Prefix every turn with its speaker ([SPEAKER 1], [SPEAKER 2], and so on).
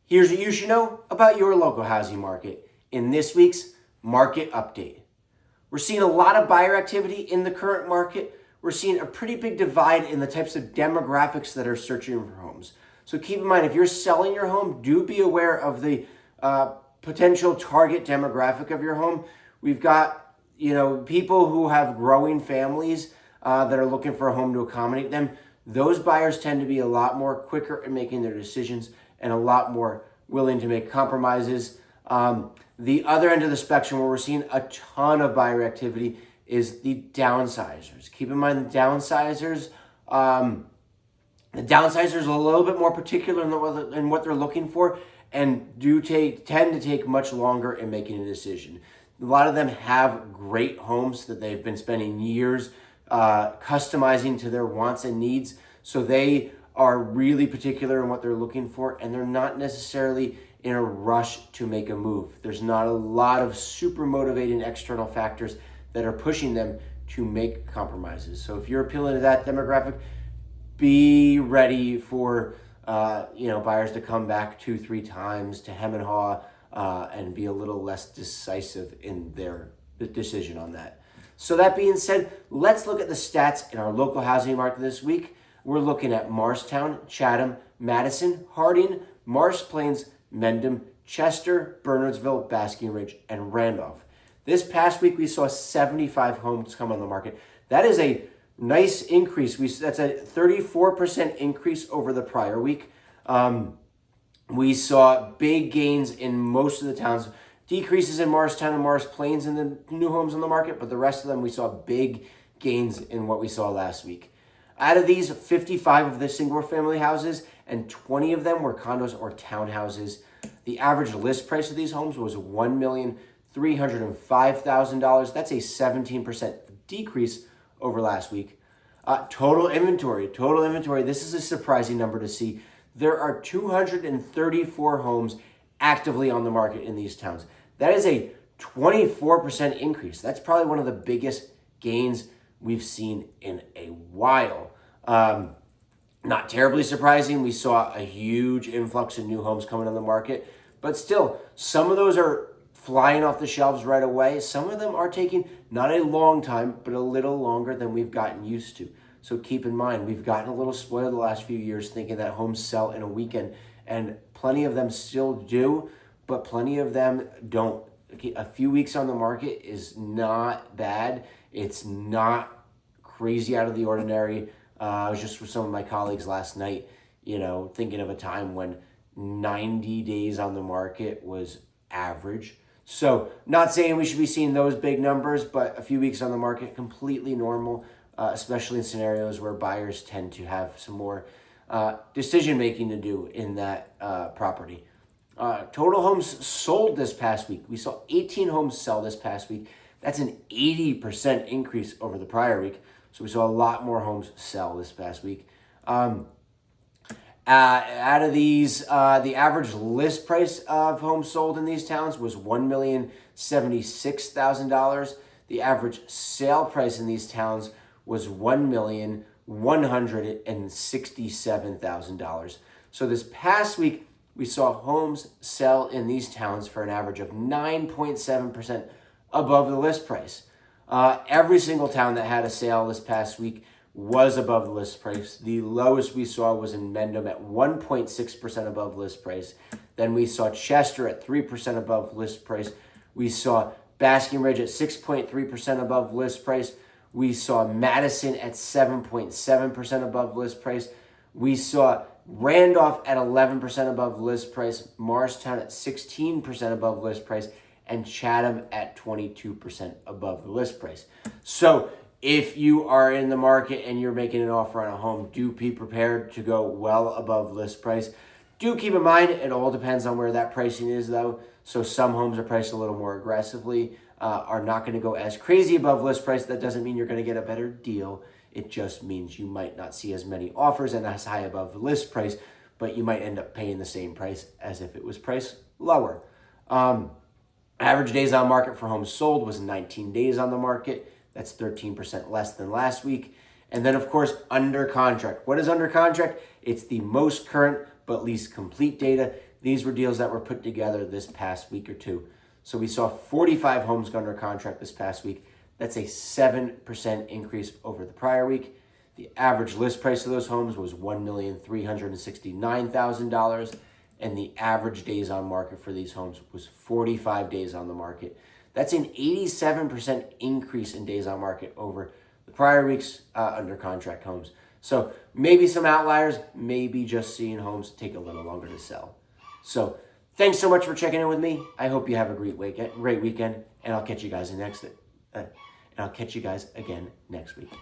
[SPEAKER 1] Here's what you should know about your local housing market in this week's Market Update. We're seeing a lot of buyer activity in the current market. We're seeing a pretty big divide in the types of demographics that are searching for homes. So keep in mind, if you're selling your home, do be aware of the potential target demographic of your home. We've got, people who have growing families that are looking for a home to accommodate them. Those buyers tend to be a lot more quicker in making their decisions and a lot more willing to make compromises. The other end of the spectrum where we're seeing a ton of buyer activity is the downsizers. Keep in mind the downsizers are a little bit more particular in what they're looking for and tend to take much longer in making a decision. A lot of them have great homes that they've been spending years customizing to their wants and needs. So they are really particular in what they're looking for, and they're not necessarily in a rush to make a move. There's not a lot of super motivating external factors that are pushing them to make compromises. So if you're appealing to that demographic, be ready for buyers to come back 2-3 times to hem and haw and be a little less decisive in their decision on that. So that being said, let's look at the stats in our local housing market this week. We're looking at Morristown, Chatham, Madison, Harding, Marsh Plains, Mendham, Chester, Bernardsville, Basking Ridge, and Randolph. This past week, we saw 75 homes come on the market. That is a nice increase. That's a 34% increase over the prior week. We saw big gains in most of the towns, decreases in Morristown and Marsh Plains in the new homes on the market, but the rest of them, we saw big gains in what we saw last week. Out of these, 55 of the single-family houses and 20 of them were condos or townhouses. The average list price of these homes was $1,305,000. That's a 17% decrease over last week. Total inventory. This is a surprising number to see. There are 234 homes actively on the market in these towns. That is a 24% increase. That's probably one of the biggest gains we've seen in a while. Not terribly surprising. We saw a huge influx of new homes coming on the market, but still, some of those are flying off the shelves right away. Some of them are taking not a long time, but a little longer than we've gotten used to. So keep in mind, we've gotten a little spoiled the last few years thinking that homes sell in a weekend, and plenty of them still do, but plenty of them don't. A few weeks on the market is not bad. It's not crazy out of the ordinary. I was just with some of my colleagues last night, thinking of a time when 90 days on the market was average. So not saying we should be seeing those big numbers, but a few weeks on the market, completely normal, especially in scenarios where buyers tend to have some more decision-making to do in that property. Total homes sold this past week. We saw 18 homes sell this past week. That's an 80% increase over the prior week. So we saw a lot more homes sell this past week. Out of these, the average list price of homes sold in these towns was $1,076,000. The average sale price in these towns was $1,167,000. So this past week, we saw homes sell in these towns for an average of 9.7% above the list price. Every single town that had a sale this past week was above the list price. The lowest we saw was in Mendham at 1.6% above list price. Then we saw Chester at 3% above list price. We saw Basking Ridge at 6.3% above list price. We saw Madison at 7.7% above list price. We saw Randolph at 11% above list price, Morristown at 16% above list price, and Chatham at 22% above the list price. So if you are in the market and you're making an offer on a home, do be prepared to go well above list price. Do keep in mind, it all depends on where that pricing is though. So some homes are priced a little more aggressively, are not going to go as crazy above list price. That doesn't mean you're going to get a better deal. It just means you might not see as many offers and as high above the list price, but you might end up paying the same price as if it was priced lower. Average days on market for homes sold was 19 days on the market. That's 13% less than last week. And then, of course, under contract. What is under contract? It's the most current but least complete data. these were deals that were put together this past week or two. So we saw 45 homes go under contract this past week. That's a 7% increase over the prior week. The average list price of those homes was $1,369,000, and the average days on market for these homes was 45 days on the market. That's an 87% increase in days on market over the prior week's under contract homes. So maybe some outliers, maybe just seeing homes take a little longer to sell. So thanks so much for checking in with me. I hope you have a great weekend, and I'll catch you guys again next week.